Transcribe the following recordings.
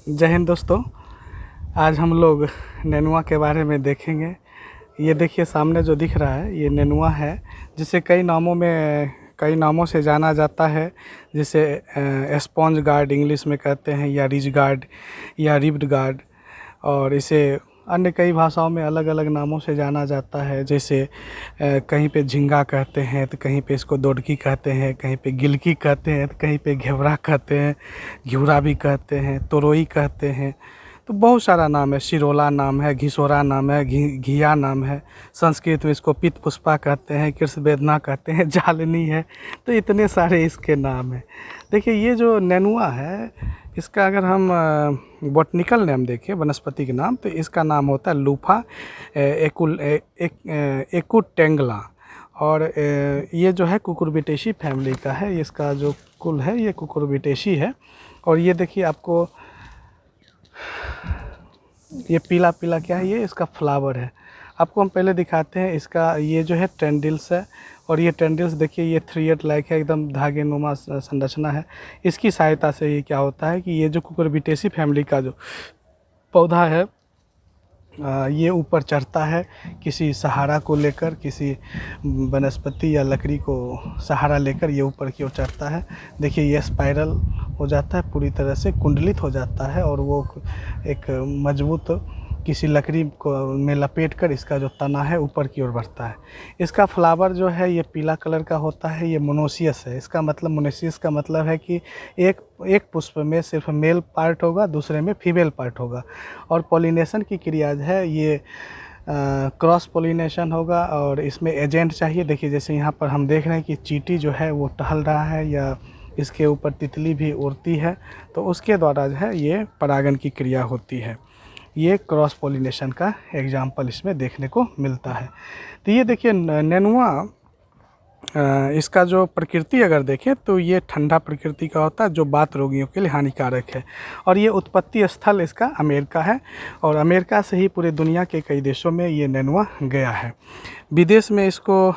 जय हिंद दोस्तों। आज हम लोग नेनुआ के बारे में देखेंगे। ये देखिए सामने जो दिख रहा है ये नेनुआ है, जिसे कई नामों से जाना जाता है। जिसे स्पॉन्ज गार्ड इंग्लिश में कहते हैं, या रिज गार्ड या रिब्ड गार्ड, और इसे अन्य कई भाषाओं में अलग अलग नामों से जाना जाता है। जैसे कहीं पे झींगा कहते हैं, तो कहीं पे इसको दोडकी कहते हैं, कहीं पे गिलकी कहते हैं, तो कहीं पे घेवड़ा कहते हैं, घिउरा भी कहते हैं, तोरोई कहते हैं। तो बहुत सारा नाम है, शिरोला नाम है, घिसोरा नाम है, घिया नाम है। संस्कृत में इसको पित्त पुष्पा कहते हैं, कृष्णवेदना कहते हैं, जालनी है। तो इतने सारे इसके नाम हैं। देखिए ये जो नेनुआ है, इसका अगर हम बॉटनिकल नेम देखें, वनस्पति के नाम, तो इसका नाम होता है लूफा एकुटेंगला। और ये जो है कुकुरबिटेसी फैमिली का है। इसका जो कुल है ये कुकुरबिटेसी है। और ये देखिए आपको ये पीला पीला क्या है, ये इसका फ्लावर है। आपको हम पहले दिखाते हैं इसका, ये जो है टेंडिल्स है। और ये टेंडिल्स देखिए ये थ्री लाइक है, एकदम धागे नुमा संरचना है। इसकी सहायता से ये क्या होता है कि ये जो कुकुरबिटेसी फैमिली का जो पौधा है, ये ऊपर चढ़ता है किसी सहारा को लेकर, किसी वनस्पति या लकड़ी को सहारा लेकर ये ऊपर की ओर चढ़ता है। देखिए ये स्पाइरल हो जाता है, पूरी तरह से कुंडलित हो जाता है, और वो एक मजबूत किसी लकड़ी को में लपेट कर इसका जो तना है ऊपर की ओर बढ़ता है। इसका फ्लावर जो है ये पीला कलर का होता है। ये मोनोसियस है। इसका मतलब, मोनोसियस का मतलब है कि एक पुष्प में सिर्फ मेल पार्ट होगा, दूसरे में फीमेल पार्ट होगा। और पॉलिनेशन की क्रिया जो है ये क्रॉस पॉलिनेशन होगा, और इसमें एजेंट चाहिए। देखिए जैसे यहाँ पर हम देख रहे हैं कि चींटी जो है वो टहल रहा है, या इसके ऊपर तितली भी उड़ती है, तो उसके द्वारा जो है ये परागण की क्रिया होती है। ये क्रॉस पॉलिनेशन का एग्जाम्पल इसमें देखने को मिलता है। तो ये देखिए नेनुआ, इसका जो प्रकृति अगर देखें तो ये ठंडा प्रकृति का होता है, जो बात रोगियों के लिए हानिकारक है। और ये उत्पत्ति स्थल इसका अमेरिका है, और अमेरिका से ही पूरे दुनिया के कई देशों में ये नेनुआ गया है। विदेश में इसको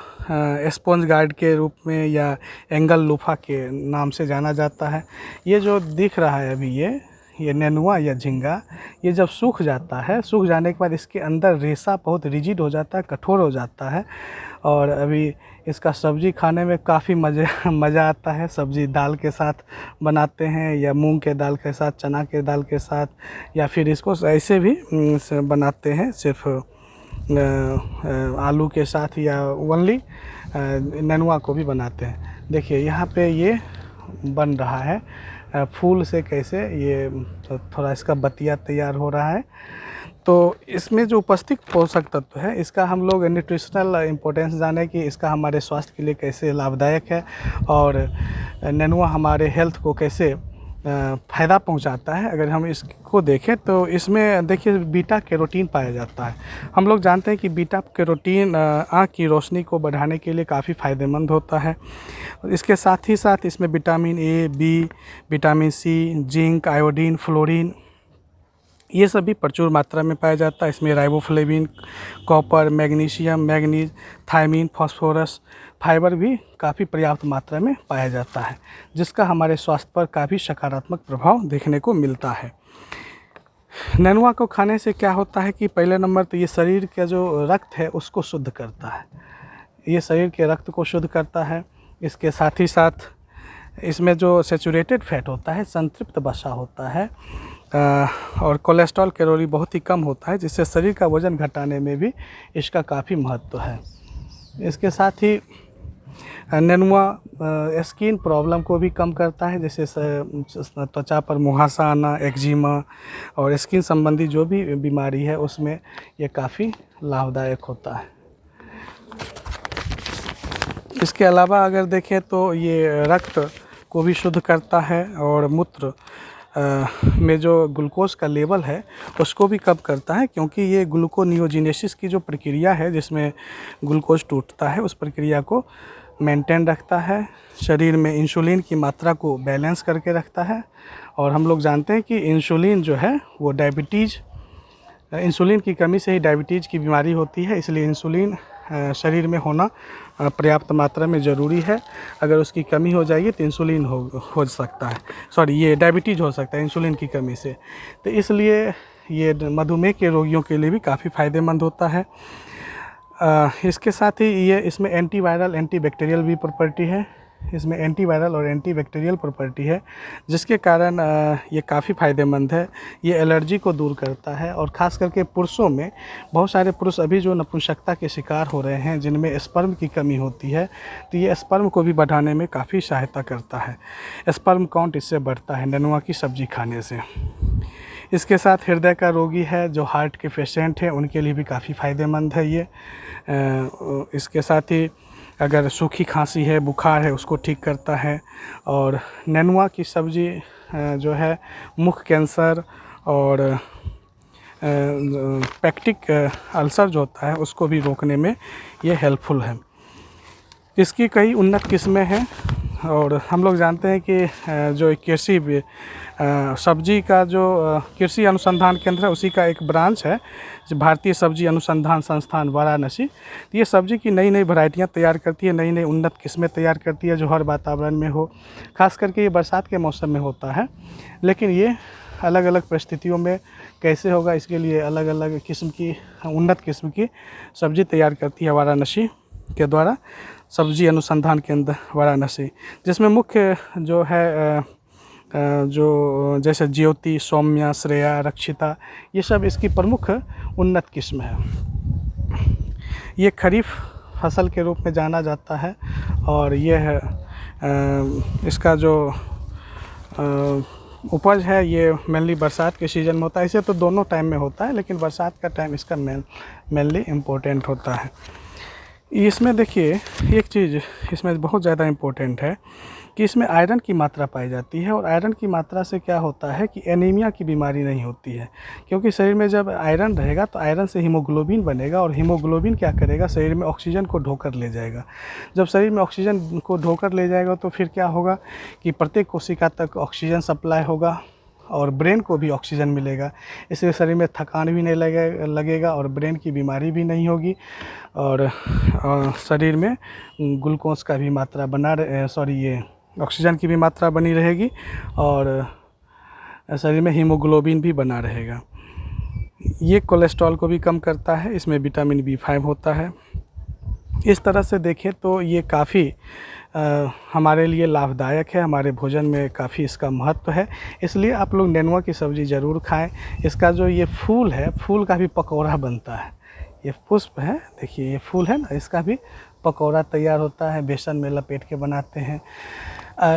स्पॉन्ज गार्ड के रूप में या एंगल लूफा के नाम से जाना जाता है। ये जो दिख रहा है अभी ये नेनुआ या झींगा, ये जब सूख जाता है, सूख जाने के बाद इसके अंदर रेशा बहुत रिजिड हो जाता है, कठोर हो जाता है। और अभी इसका सब्ज़ी खाने में काफ़ी मज़ा आता है। सब्ज़ी दाल के साथ बनाते हैं, या मूंग के दाल के साथ, चना के दाल के साथ, या फिर इसको ऐसे भी बनाते हैं, सिर्फ आलू के साथ, या ओनली नेनुआ को भी बनाते हैं। देखिए यहाँ पे ये बन रहा है फूल से, कैसे ये थोड़ा इसका बतिया तैयार हो रहा है। तो इसमें जो उपस्थित पोषक तत्व है, इसका हम लोग न्यूट्रिशनल इम्पोर्टेंस जाने कि इसका हमारे स्वास्थ्य के लिए कैसे लाभदायक है, और नेनुआ हमारे हेल्थ को कैसे फ़ायदा पहुंचाता है। अगर हम इसको देखें तो इसमें देखिए बीटा कैरोटीन पाया जाता है। हम लोग जानते हैं कि बीटा कैरोटीन आँख की रोशनी को बढ़ाने के लिए काफ़ी फ़ायदेमंद होता है। इसके साथ ही साथ इसमें vitamin A, B, vitamin C, zinc, iodine, fluorine, ये सभी प्रचुर मात्रा में पाया जाता है। इसमें riboflavin, copper, magnesium, manganese, thiamine, phosphorus, fibre भी काफ़ी पर्याप्त मात्रा में पाया जाता है, जिसका हमारे स्वास्थ्य पर काफ़ी सकारात्मक प्रभाव देखने को मिलता है। नेनुआ को खाने से क्या होता है कि पहले नंबर तो ये शरीर का जो रक्त है उसको शुद्ध करता है। ये शरीर के रक्त को शुद्ध करता है। इसके साथ ही साथ इसमें जो सैचुरेटेड फैट होता है, संतृप्त वसा होता है, और कोलेस्ट्रॉल, कैलोरी बहुत ही कम होता है, जिससे शरीर का वज़न घटाने में भी इसका काफ़ी महत्व है। इसके साथ ही नेनुआ स्किन प्रॉब्लम को भी कम करता है, जैसे त्वचा पर मुहासा आना, एक्जिमा, और स्किन संबंधी जो भी बीमारी है उसमें ये काफ़ी लाभदायक होता है। इसके अलावा अगर देखें तो ये रक्त को भी शुद्ध करता है, और मूत्र में जो ग्लूकोज का लेवल है उसको भी कम करता है, क्योंकि ये ग्लूकोनियोजिनेसिस की जो प्रक्रिया है जिसमें ग्लूकोज टूटता है, उस प्रक्रिया को मेंटेन रखता है। शरीर में इंसुलिन की मात्रा को बैलेंस करके रखता है। और हम लोग जानते हैं कि इंसुलिन जो है वो इंसुलिन की कमी से ही डायबिटीज़ की बीमारी होती है, इसलिए इंसुलिन शरीर में होना पर्याप्त मात्रा में ज़रूरी है। अगर उसकी कमी हो जाएगी तो इंसुलिन हो सकता है, ये डायबिटीज़ हो सकता है इंसुलिन की कमी से। तो इसलिए ये मधुमेह के रोगियों के लिए भी काफ़ी फ़ायदेमंद होता है। इसके साथ ही ये इसमें एंटीवायरल एंटीबैक्टीरियल भी प्रॉपर्टी है। इसमें एंटीवायरल और एंटीबैक्टीरियल प्रॉपर्टी है, जिसके कारण ये काफ़ी फ़ायदेमंद है। ये एलर्जी को दूर करता है और ख़ास करके पुरुषों में बहुत सारे पुरुष अभी जो नपुंसकता के शिकार हो रहे हैं, जिनमें स्पर्म की कमी होती है, तो ये स्पर्म को भी बढ़ाने में काफ़ी सहायता करता है। स्पर्म काउंट इससे बढ़ता है नेनुआ की सब्ज़ी खाने से। इसके साथ हृदय का रोगी है, जो हार्ट के पेशेंट हैं, उनके लिए भी काफ़ी फ़ायदेमंद है ये। इसके साथ ही अगर सूखी खांसी है, बुखार है, उसको ठीक करता है। और नेनुआ की सब्ज़ी जो है मुख कैंसर और पेक्टिक अल्सर जो होता है उसको भी रोकने में ये हेल्पफुल है। इसकी कई उन्नत किस्में हैं और हम लोग जानते हैं कि जो कृषि सब्जी का जो कृषि अनुसंधान केंद्र है, उसी का एक ब्रांच है जो भारतीय सब्जी अनुसंधान संस्थान वाराणसी। तो ये सब्जी की नई नई वैरायटियाँ तैयार करती है, नई नई उन्नत किस्में तैयार करती है, जो हर वातावरण में हो। खास करके ये बरसात के मौसम में होता है, लेकिन ये अलग अलग परिस्थितियों में कैसे होगा, इसके लिए अलग अलग किस्म की उन्नत किस्म की सब्जी तैयार करती है वाराणसी के द्वारा, सब्जी अनुसंधान केंद्र वाराणसी। जिसमें मुख्य जो है जो जैसे ज्योति, सौम्या, श्रेया, रक्षिता, ये सब इसकी प्रमुख उन्नत किस्म है। ये खरीफ फसल के रूप में जाना जाता है और ये है इसका जो उपज है, ये मेनली बरसात के सीज़न में होता है। इसे तो दोनों टाइम में होता है, लेकिन बरसात का टाइम इसका मेनली इम्पोर्टेंट होता है। इसमें देखिए एक चीज़ इसमें बहुत ज़्यादा इम्पोर्टेंट है कि इसमें आयरन की मात्रा पाई जाती है। और आयरन की मात्रा से क्या होता है कि एनीमिया की बीमारी नहीं होती है, क्योंकि शरीर में जब आयरन रहेगा तो आयरन से हीमोग्लोबिन बनेगा और हीमोग्लोबिन क्या करेगा, शरीर में ऑक्सीजन को ढोकर ले जाएगा। जब शरीर में ऑक्सीजन को ढोकर ले जाएगा तो फिर क्या होगा कि प्रत्येक कोशिका तक ऑक्सीजन सप्लाई होगा और ब्रेन को भी ऑक्सीजन मिलेगा। इससे शरीर में थकान भी नहीं लगेगा और ब्रेन की बीमारी भी नहीं होगी। और शरीर में ग्लूकोज का भी मात्रा ये ऑक्सीजन की भी मात्रा बनी रहेगी और शरीर में हीमोग्लोबिन भी बना रहेगा। ये कोलेस्ट्रॉल को भी कम करता है। इसमें विटामिन B5 होता है। इस तरह से देखें तो ये काफ़ी हमारे लिए लाभदायक है, हमारे भोजन में काफ़ी इसका महत्व है। इसलिए आप लोग नेनुआ की सब्ज़ी ज़रूर खाएं। इसका जो ये फूल है, फूल का भी पकौड़ा बनता है। ये पुष्प है, देखिए ये फूल है ना, इसका भी पकौड़ा तैयार होता है, बेसन में लपेट के बनाते हैं।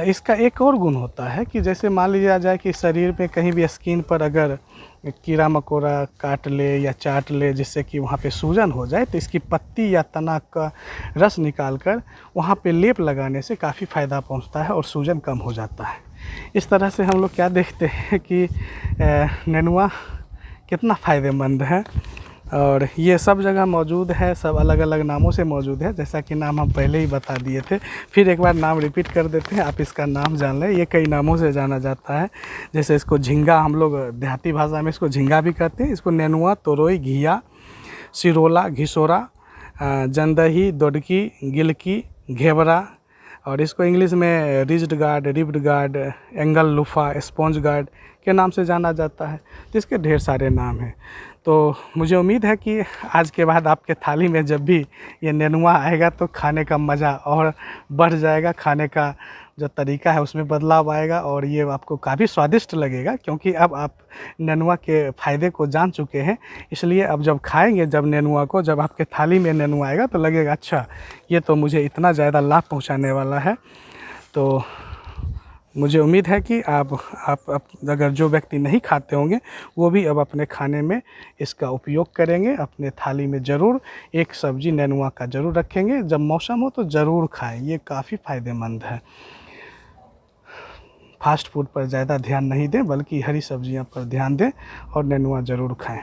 इसका एक और गुण होता है कि जैसे मान लिया जाए कि शरीर में कहीं भी स्किन पर अगर कीड़ा मकोड़ा काट ले या चाट ले, जिससे कि वहाँ पे सूजन हो जाए, तो इसकी पत्ती या तना का रस निकाल कर वहाँ पे लेप लगाने से काफ़ी फ़ायदा पहुँचता है और सूजन कम हो जाता है। इस तरह से हम लोग क्या देखते हैं कि नेनुआ कितना फ़ायदेमंद है और ये सब जगह मौजूद है, सब अलग अलग नामों से मौजूद है। जैसा कि नाम हम पहले ही बता दिए थे, फिर एक बार नाम रिपीट कर देते हैं, आप इसका नाम जान लें। ये कई नामों से जाना जाता है। जैसे इसको झींगा, हम लोग देहाती भाषा में इसको झींगा भी कहते हैं। इसको नेनुआ, तोरई, घिया, सिरोला, घिसोरा, जंदही, दोडकी, गिलकी, घेवरा, और इसको इंग्लिश में rigid guard, ribbed guard, angle loofah, sponge guard के नाम से जाना जाता है। तो इसके ढेर सारे नाम हैं। तो मुझे उम्मीद है कि आज के बाद आपके थाली में जब भी ये नेनुआ आएगा तो खाने का मज़ा और बढ़ जाएगा। खाने का जो तरीका है उसमें बदलाव आएगा और ये आपको काफ़ी स्वादिष्ट लगेगा, क्योंकि अब आप नेनुआ के फ़ायदे को जान चुके हैं। इसलिए अब जब खाएंगे, जब नेनुआ को, जब आपके थाली में नेनुआ आएगा तो लगेगा अच्छा, ये तो मुझे इतना ज़्यादा लाभ पहुंचाने वाला है। तो मुझे उम्मीद है कि आप अगर जो व्यक्ति नहीं खाते होंगे वो भी अब अपने खाने में इसका उपयोग करेंगे। अपने थाली में ज़रूर एक सब्ज़ी नेनुआ का ज़रूर रखेंगे। जब मौसम हो तो ज़रूर खाएं, ये काफ़ी फ़ायदेमंद है। फास्ट फूड पर ज़्यादा ध्यान नहीं दें, बल्कि हरी सब्जियां पर ध्यान दें और नेनुआ ज़रूर खाएं।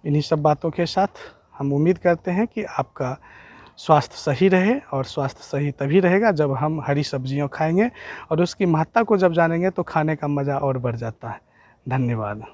इन्हीं सब बातों के साथ हम उम्मीद करते हैं कि आपका स्वास्थ्य सही रहे, और स्वास्थ्य सही तभी रहेगा जब हम हरी सब्जियां खाएंगे और उसकी महत्ता को जब जानेंगे तो खाने का मज़ा और बढ़ जाता है। धन्यवाद।